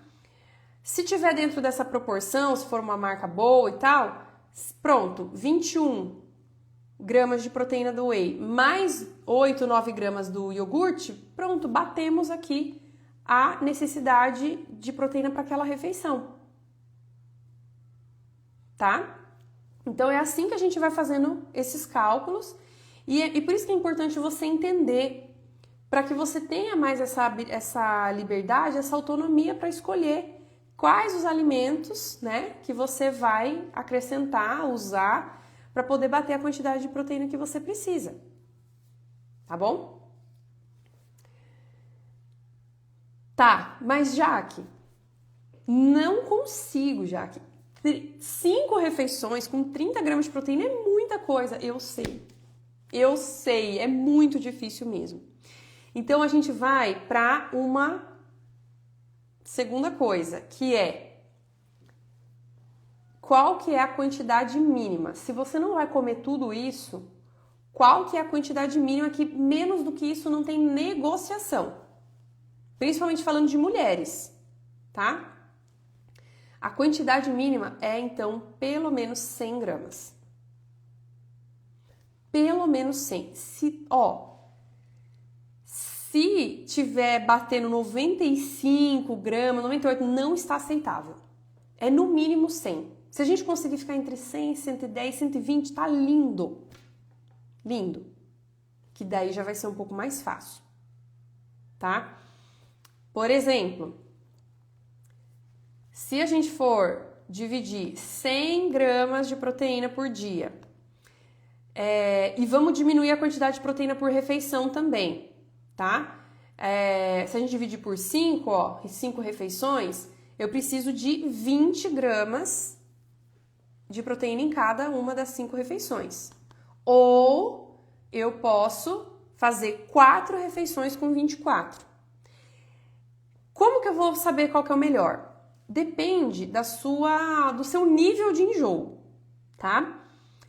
Se tiver dentro dessa proporção, se for uma marca boa e tal, pronto, 21 gramas de proteína do whey, mais 8, 9 gramas do iogurte, pronto, batemos aqui a necessidade de proteína para aquela refeição. Tá? Então, é assim que a gente vai fazendo esses cálculos e por isso que é importante você entender, para que você tenha mais essa liberdade, essa autonomia para escolher quais os alimentos, né, que você vai acrescentar, usar, para poder bater a quantidade de proteína que você precisa. Tá bom? Tá, mas Jaque, não consigo, Jaque. 5 refeições com 30 gramas de proteína é muita coisa, eu sei, é muito difícil mesmo. Então, a gente vai para uma segunda coisa, que é qual que é a quantidade mínima? Se você não vai comer tudo isso, qual que é a quantidade mínima que menos do que isso não tem negociação? Principalmente falando de mulheres, tá? A quantidade mínima é, então, pelo menos 100 gramas. Pelo menos 100. Se tiver batendo 95 gramas, 98, não está aceitável. É no mínimo 100. Se a gente conseguir ficar entre 100, 110, 120, tá lindo. Lindo. Que daí já vai ser um pouco mais fácil. Tá? Por exemplo, se a gente for dividir 100 gramas de proteína por dia, e vamos diminuir a quantidade de proteína por refeição também, tá? Se a gente dividir por 5 refeições, eu preciso de 20 gramas de proteína em cada uma das 5 refeições. Ou eu posso fazer 4 refeições com 24. Como que eu vou saber qual que é o melhor? Depende do seu nível de enjoo, tá?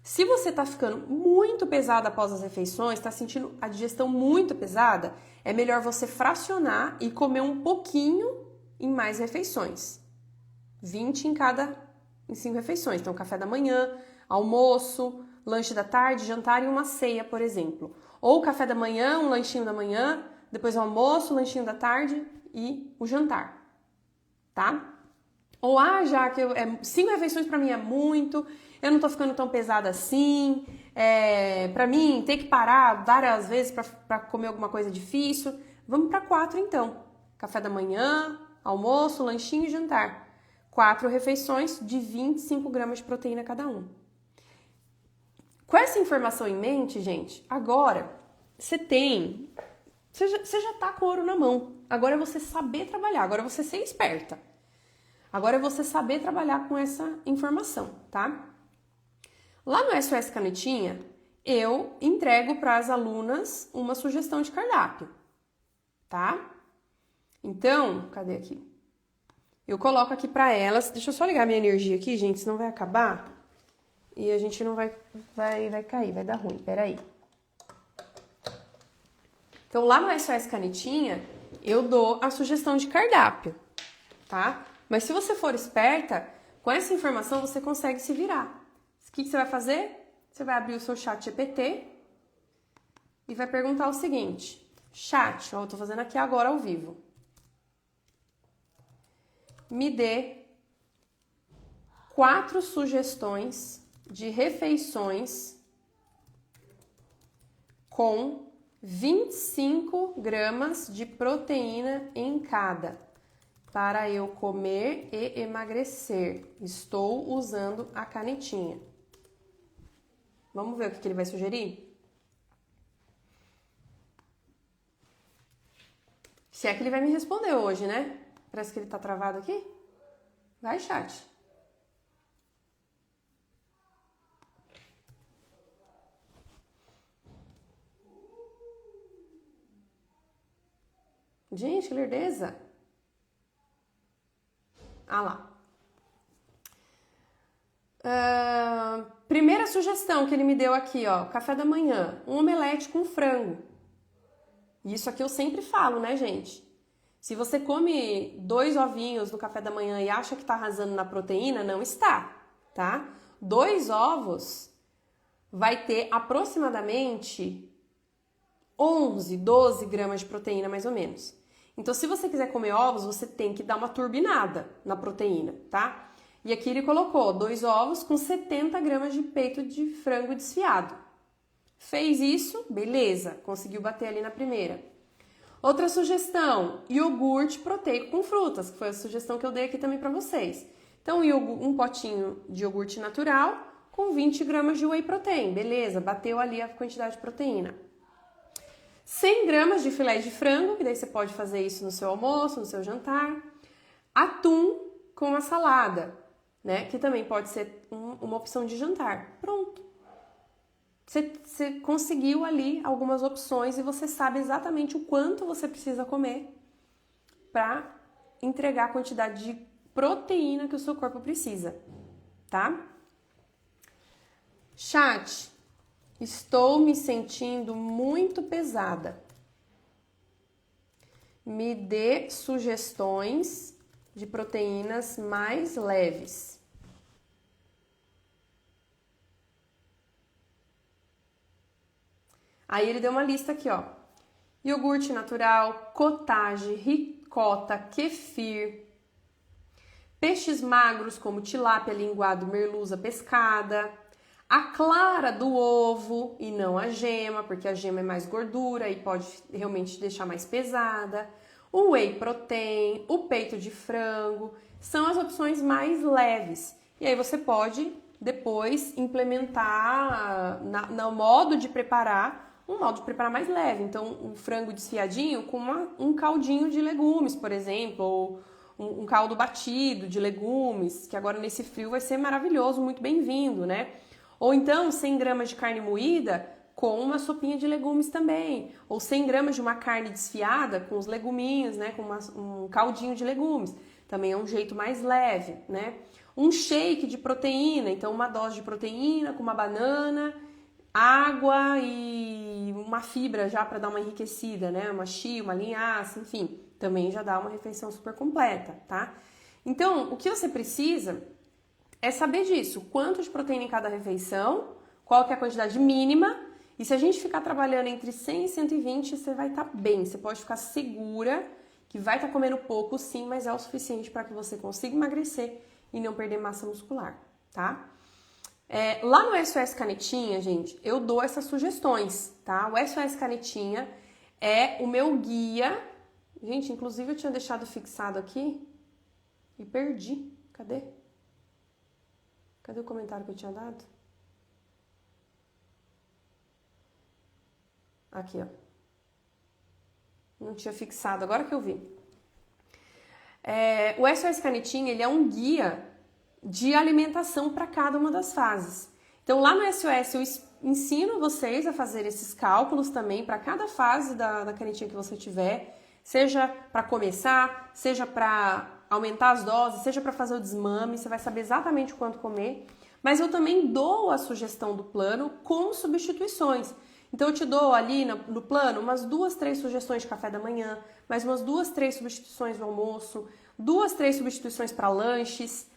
Se você tá ficando muito pesada após as refeições, tá sentindo a digestão muito pesada, é melhor você fracionar e comer um pouquinho em mais refeições. 20 em 5 refeições. Então, café da manhã, almoço, lanche da tarde, jantar e uma ceia, por exemplo. Ou café da manhã, um lanchinho da manhã, depois o almoço, o lanchinho da tarde e o jantar, tá? Ou, já que 5 refeições pra mim é muito, eu não tô ficando tão pesada assim, pra mim ter que parar várias vezes pra comer alguma coisa difícil. Vamos pra 4 então. Café da manhã, almoço, lanchinho e jantar. 4 refeições de 25 gramas de proteína cada um. Com essa informação em mente, gente, agora você já tá com ouro na mão. Agora é você saber trabalhar, agora é você ser esperta. Agora é você saber trabalhar com essa informação, tá? Lá no SOS Canetinha, eu entrego para as alunas uma sugestão de cardápio, tá? Então, cadê aqui? Eu coloco aqui para elas, deixa eu só ligar minha energia aqui, gente, senão vai acabar e a gente não vai cair, vai dar ruim, peraí. Então, lá no SOS Canetinha, eu dou a sugestão de cardápio, tá? Mas se você for esperta, com essa informação você consegue se virar. O que você vai fazer? Você vai abrir o seu chat GPT e vai perguntar o seguinte. Chat, eu tô fazendo aqui agora ao vivo. Me dê 4 sugestões de refeições com 25 gramas de proteína em cada, para eu comer e emagrecer. Estou usando a canetinha. Vamos ver o que ele vai sugerir? Se é que ele vai me responder hoje, né? Parece que ele tá travado aqui. Vai, chat. Gente, que lerdeza. Lá. Primeira sugestão que ele me deu aqui, café da manhã, um omelete com frango. Isso aqui eu sempre falo, né, gente? Se você come 2 ovinhos no café da manhã e acha que está arrasando na proteína, não está, tá? 2 ovos vai ter aproximadamente 11, 12 gramas de proteína, mais ou menos. Então, se você quiser comer ovos, você tem que dar uma turbinada na proteína, tá? E aqui ele colocou 2 ovos com 70 gramas de peito de frango desfiado. Fez isso, beleza, conseguiu bater ali na primeira. Outra sugestão, iogurte proteico com frutas, que foi a sugestão que eu dei aqui também para vocês. Então, um potinho de iogurte natural com 20 gramas de whey protein, beleza, bateu ali a quantidade de proteína. 100 gramas de filé de frango, que daí você pode fazer isso no seu almoço, no seu jantar. Atum com a salada, né? Que também pode ser uma opção de jantar. Pronto. Você conseguiu ali algumas opções e você sabe exatamente o quanto você precisa comer para entregar a quantidade de proteína que o seu corpo precisa, tá? Chat, estou me sentindo muito pesada. Me dê sugestões de proteínas mais leves. Aí ele deu uma lista aqui, ó. Iogurte natural, cottage, ricota, kefir, peixes magros como tilápia, linguado, merluza, pescada, a clara do ovo e não a gema, porque a gema é mais gordura e pode realmente deixar mais pesada, o whey protein, o peito de frango, são as opções mais leves. E aí você pode depois implementar no modo de preparar, um modo de preparar mais leve. Então, um frango desfiadinho com um caldinho de legumes, por exemplo, ou um caldo batido de legumes, que agora nesse frio vai ser maravilhoso, muito bem-vindo, né? Ou então 100 gramas de carne moída com uma sopinha de legumes também. Ou 100 gramas de uma carne desfiada com os leguminhos, né? Com um caldinho de legumes. Também é um jeito mais leve, né? Um shake de proteína, então uma dose de proteína com uma banana, água e uma fibra já para dar uma enriquecida, né? Uma chia, uma linhaça, enfim. Também já dá uma refeição super completa, tá? Então, o que você precisa é saber disso, quanto de proteína em cada refeição, qual que é a quantidade mínima, e se a gente ficar trabalhando entre 100 e 120, você vai estar bem, você pode ficar segura que vai estar comendo pouco sim, mas é o suficiente para que você consiga emagrecer e não perder massa muscular, tá? Lá no SOS Canetinha, gente, eu dou essas sugestões, tá? O SOS Canetinha é o meu guia. Gente, inclusive eu tinha deixado fixado aqui e perdi. Cadê? Cadê o comentário que eu tinha dado? Aqui, ó. Não tinha fixado, agora que eu vi. O SOS Canetinha, ele é um guia de alimentação para cada uma das fases. Então, lá no SOS, eu ensino vocês a fazer esses cálculos também para cada fase da canetinha que você tiver, seja para começar, seja para aumentar as doses, seja para fazer o desmame, você vai saber exatamente o quanto comer. Mas eu também dou a sugestão do plano com substituições. Então, eu te dou ali no plano umas 2, 3 sugestões de café da manhã, mais umas 2, 3 substituições no almoço, 2, 3 substituições para lanches.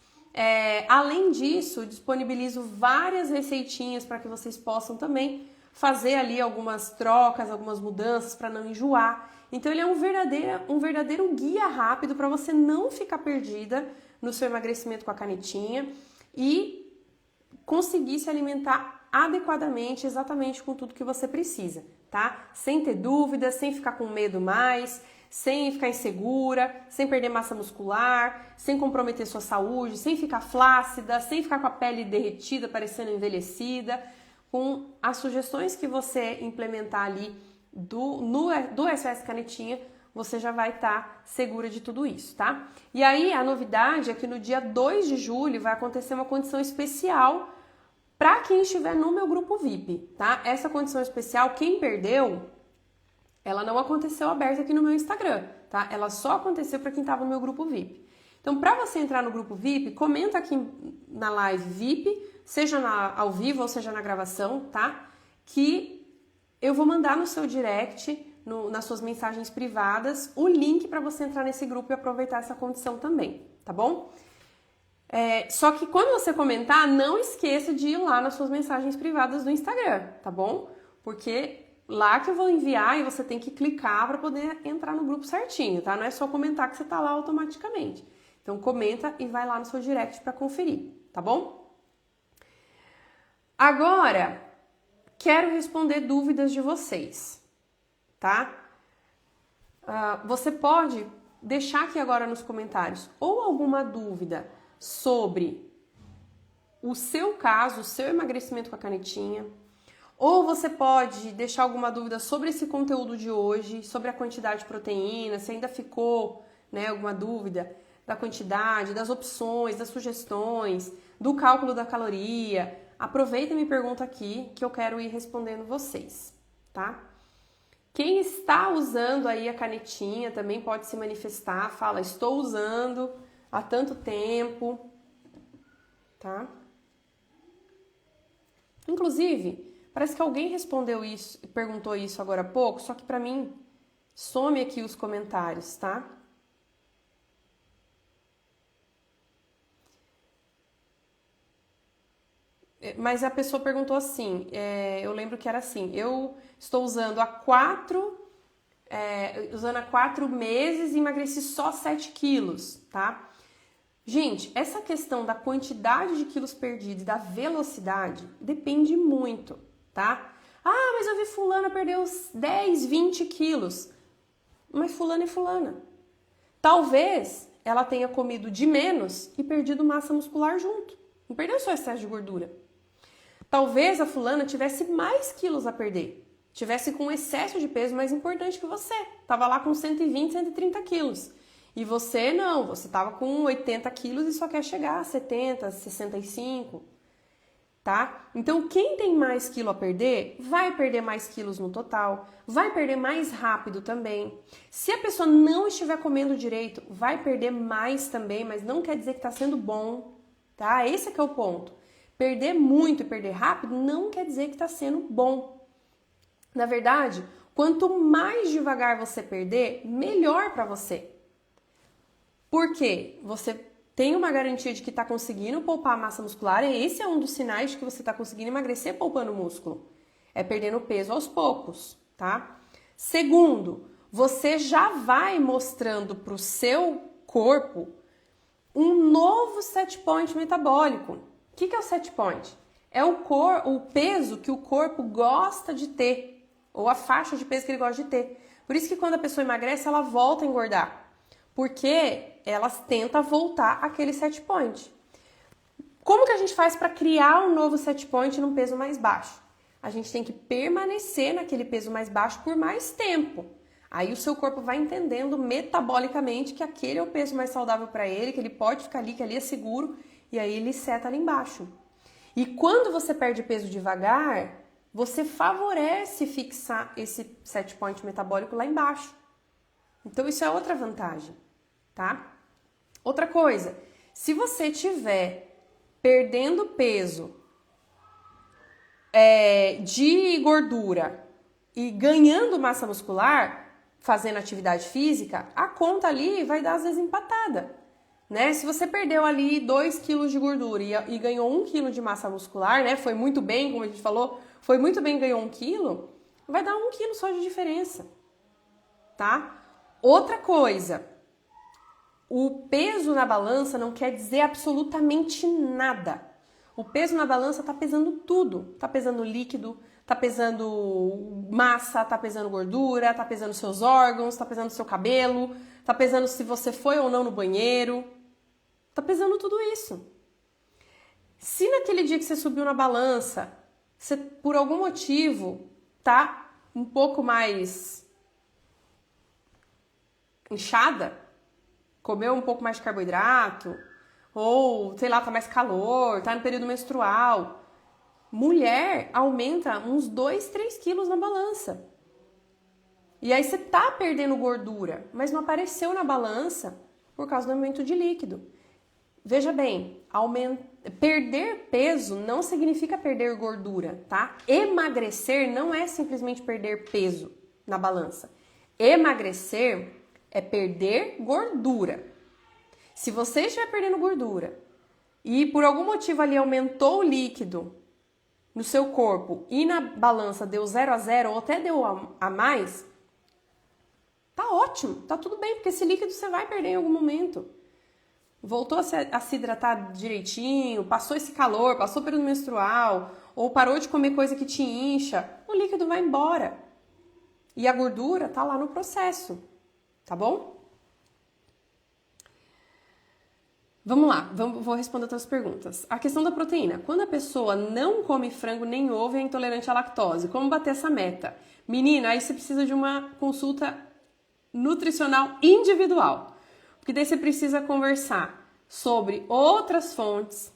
Além disso, disponibilizo várias receitinhas para que vocês possam também fazer ali algumas trocas, algumas mudanças para não enjoar. Então, ele é um verdadeiro guia rápido para você não ficar perdida no seu emagrecimento com a canetinha e conseguir se alimentar adequadamente, exatamente com tudo que você precisa, tá? Sem ter dúvidas, sem ficar com medo mais, sem ficar insegura, sem perder massa muscular, sem comprometer sua saúde, sem ficar flácida, sem ficar com a pele derretida, parecendo envelhecida, com as sugestões que você implementar ali do SOS Canetinha, você já vai estar segura de tudo isso, tá? E aí, a novidade é que no dia 2 de julho vai acontecer uma condição especial para quem estiver no meu grupo VIP, tá? Essa condição especial, quem perdeu, ela não aconteceu aberta aqui no meu Instagram, tá? Ela só aconteceu para quem estava no meu grupo VIP. Então, para você entrar no grupo VIP, comenta aqui na live VIP, seja ao vivo ou seja na gravação, tá? Que eu vou mandar no seu direct, nas suas mensagens privadas o link para você entrar nesse grupo e aproveitar essa condição também, tá bom? Só que quando você comentar, não esqueça de ir lá nas suas mensagens privadas do Instagram, tá bom? Porque lá que eu vou enviar e você tem que clicar para poder entrar no grupo certinho, tá? Não é só comentar que você tá lá automaticamente. Então comenta e vai lá no seu direct para conferir, tá bom? Agora, quero responder dúvidas de vocês, tá? Você pode deixar aqui agora nos comentários ou alguma dúvida sobre o seu caso, o seu emagrecimento com a canetinha, ou você pode deixar alguma dúvida sobre esse conteúdo de hoje, sobre a quantidade de proteína, se ainda ficou, né, alguma dúvida da quantidade, das opções, das sugestões, do cálculo da caloria. Aproveita e me pergunta aqui que eu quero ir respondendo vocês, tá? Quem está usando aí a canetinha também pode se manifestar, fala, estou usando há tanto tempo, tá? Inclusive, parece que alguém respondeu isso, perguntou isso agora há pouco, só que pra mim some aqui os comentários, tá? Mas a pessoa perguntou assim, eu lembro que era assim, eu estou usando há 4 meses e emagreci só 7 quilos, tá? Gente, essa questão da quantidade de quilos perdidos e da velocidade depende muito, tá? Ah, mas eu vi fulana perder os 10, 20 quilos. Mas fulana é fulana. Talvez ela tenha comido de menos e perdido massa muscular junto. Não perdeu só excesso de gordura. Talvez a fulana tivesse mais quilos a perder. Tivesse com excesso de peso mais importante que você. Tava lá com 120, 130 quilos. E você não, você tava com 80 quilos e só quer chegar a 70, 65, tá? Então, quem tem mais quilo a perder, vai perder mais quilos no total, vai perder mais rápido também. Se a pessoa não estiver comendo direito, vai perder mais também, mas não quer dizer que tá sendo bom, tá? Esse é que é o ponto. Perder muito e perder rápido não quer dizer que tá sendo bom. Na verdade, quanto mais devagar você perder, melhor para você. Por quê? Você tem uma garantia de que está conseguindo poupar massa muscular e esse é um dos sinais de que você está conseguindo emagrecer poupando músculo. É perdendo peso aos poucos, tá? Segundo, você já vai mostrando para o seu corpo um novo set point metabólico. O que é o set point? É o peso que o corpo gosta de ter, ou a faixa de peso que ele gosta de ter. Por isso que quando a pessoa emagrece, ela volta a engordar. Porque elas tentam voltar àquele set point. Como que a gente faz para criar um novo set point num peso mais baixo? A gente tem que permanecer naquele peso mais baixo por mais tempo. Aí o seu corpo vai entendendo metabolicamente que aquele é o peso mais saudável para ele, que ele pode ficar ali, que ali é seguro, e aí ele seta ali embaixo. E quando você perde peso devagar, você favorece fixar esse set point metabólico lá embaixo. Então isso é outra vantagem, tá? Outra coisa, se você estiver perdendo peso de gordura e ganhando massa muscular, fazendo atividade física, a conta ali vai dar às vezes empatada, né? Se você perdeu ali 2 quilos de gordura e ganhou 1 quilo de massa muscular, né? Foi muito bem, como a gente falou, foi muito bem, ganhou 1 quilo, vai dar 1 quilo só de diferença, tá? Outra coisa, o peso na balança não quer dizer absolutamente nada. O peso na balança tá pesando tudo. Tá pesando líquido, tá pesando massa, tá pesando gordura, tá pesando seus órgãos, tá pesando seu cabelo, tá pesando se você foi ou não no banheiro. Tá pesando tudo isso. Se naquele dia que você subiu na balança, você por algum motivo tá um pouco mais inchada, comeu um pouco mais de carboidrato, ou, sei lá, tá mais calor, tá no período menstrual. Mulher aumenta uns 2, 3 quilos na balança. E aí você tá perdendo gordura, mas não apareceu na balança por causa do aumento de líquido. Veja bem, perder peso não significa perder gordura, tá? Emagrecer não é simplesmente perder peso na balança. Emagrecer é perder gordura. Se você estiver perdendo gordura e por algum motivo ali aumentou o líquido no seu corpo e na balança deu 0 a 0 ou até deu a mais, tá ótimo, tá tudo bem, porque esse líquido você vai perder em algum momento. Voltou a se hidratar direitinho, passou esse calor, passou período menstrual, ou parou de comer coisa que te incha, o líquido vai embora. E a gordura tá lá no processo, tá bom? Vamos lá, vou responder outras perguntas. A questão da proteína. Quando a pessoa não come frango nem ovo e é intolerante à lactose, como bater essa meta? Menina, aí você precisa de uma consulta nutricional individual. Porque daí você precisa conversar sobre outras fontes.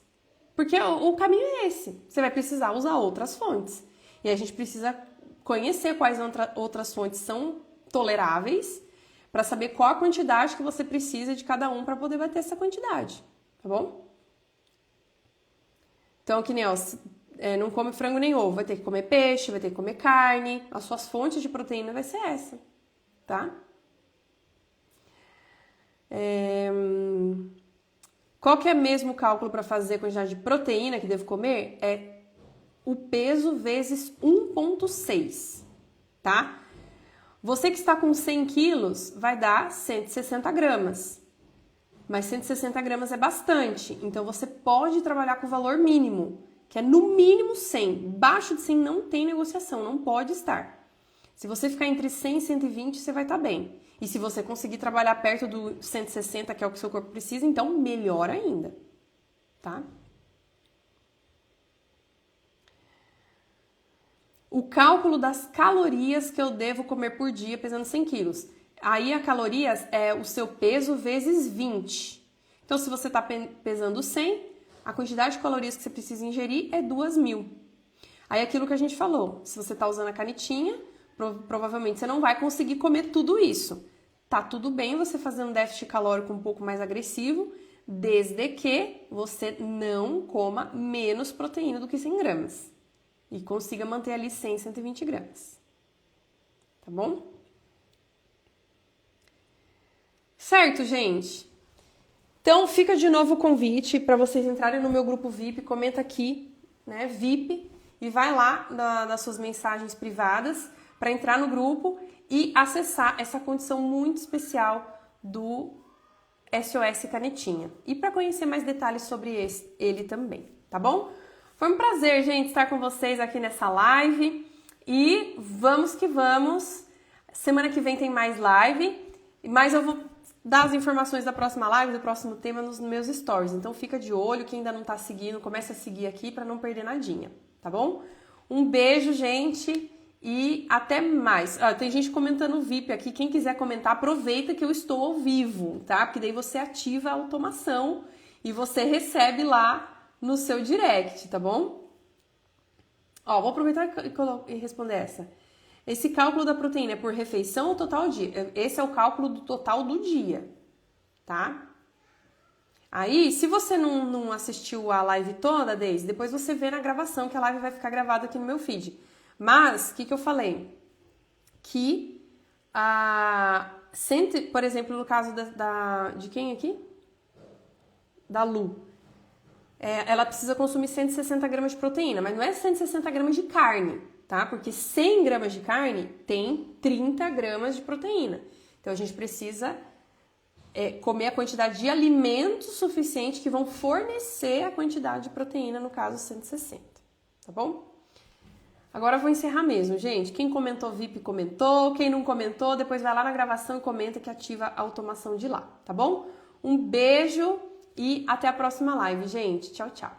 Porque o caminho é esse. Você vai precisar usar outras fontes. E a gente precisa conhecer quais outras fontes são toleráveis para saber qual a quantidade que você precisa de cada um para poder bater essa quantidade, tá bom? Então, que nem, ó, não come frango nem ovo, vai ter que comer peixe, vai ter que comer carne, as suas fontes de proteína vai ser essa, tá? Qual que é mesmo o cálculo para fazer a quantidade de proteína que devo comer? É o peso vezes 1,6, tá? Você que está com 100 quilos vai dar 160 gramas. Mas 160 gramas é bastante, então você pode trabalhar com o valor mínimo, que é no mínimo 100. Baixo de 100 não tem negociação, não pode estar. Se você ficar entre 100 e 120, você vai estar bem. E se você conseguir trabalhar perto do 160, que é o que seu corpo precisa, então melhor ainda, tá? O cálculo das calorias que eu devo comer por dia pesando 100 quilos. Aí a calorias é o seu peso vezes 20. Então, se você está pesando 100, a quantidade de calorias que você precisa ingerir é 2.000. Aí aquilo que a gente falou, se você está usando a canetinha, provavelmente você não vai conseguir comer tudo isso. Tá tudo bem você fazer um déficit calórico um pouco mais agressivo, desde que você não coma menos proteína do que 100 gramas. E consiga manter ali 100, 120 gramas. Tá bom? Certo, gente? Então, fica de novo o convite para vocês entrarem no meu grupo VIP. Comenta aqui, né, VIP, e vai lá nas suas mensagens privadas para entrar no grupo e acessar essa condição muito especial do SOS Canetinha. E para conhecer mais detalhes sobre ele também, tá bom? Foi um prazer, gente, estar com vocês aqui nessa live. E vamos que vamos. Semana que vem tem mais live, mas eu vou dar as informações da próxima live, do próximo tema nos meus stories. Então fica de olho, quem ainda não tá seguindo, começa a seguir aqui para não perder nadinha, tá bom? Um beijo, gente, e até mais. Tem gente comentando VIP aqui, quem quiser comentar, aproveita que eu estou ao vivo, tá? Porque daí você ativa a automação e você recebe lá no seu direct, tá bom? Vou aproveitar e responder essa. Esse cálculo da proteína é por refeição ou total dia? Esse é o cálculo do total do dia, tá? Aí, se você não assistiu a live toda, Deise, depois você vê na gravação, que a live vai ficar gravada aqui no meu feed. Mas, o que eu falei? Que, por exemplo, no caso de quem aqui? Da Lu. Ela precisa consumir 160 gramas de proteína, mas não é 160 gramas de carne, tá? Porque 100 gramas de carne tem 30 gramas de proteína. Então, a gente precisa comer a quantidade de alimentos suficiente que vão fornecer a quantidade de proteína, no caso 160, tá bom? Agora eu vou encerrar mesmo, gente. Quem comentou VIP comentou, quem não comentou, depois vai lá na gravação e comenta que ativa a automação de lá, tá bom? Um beijo e até a próxima live, gente. Tchau, tchau.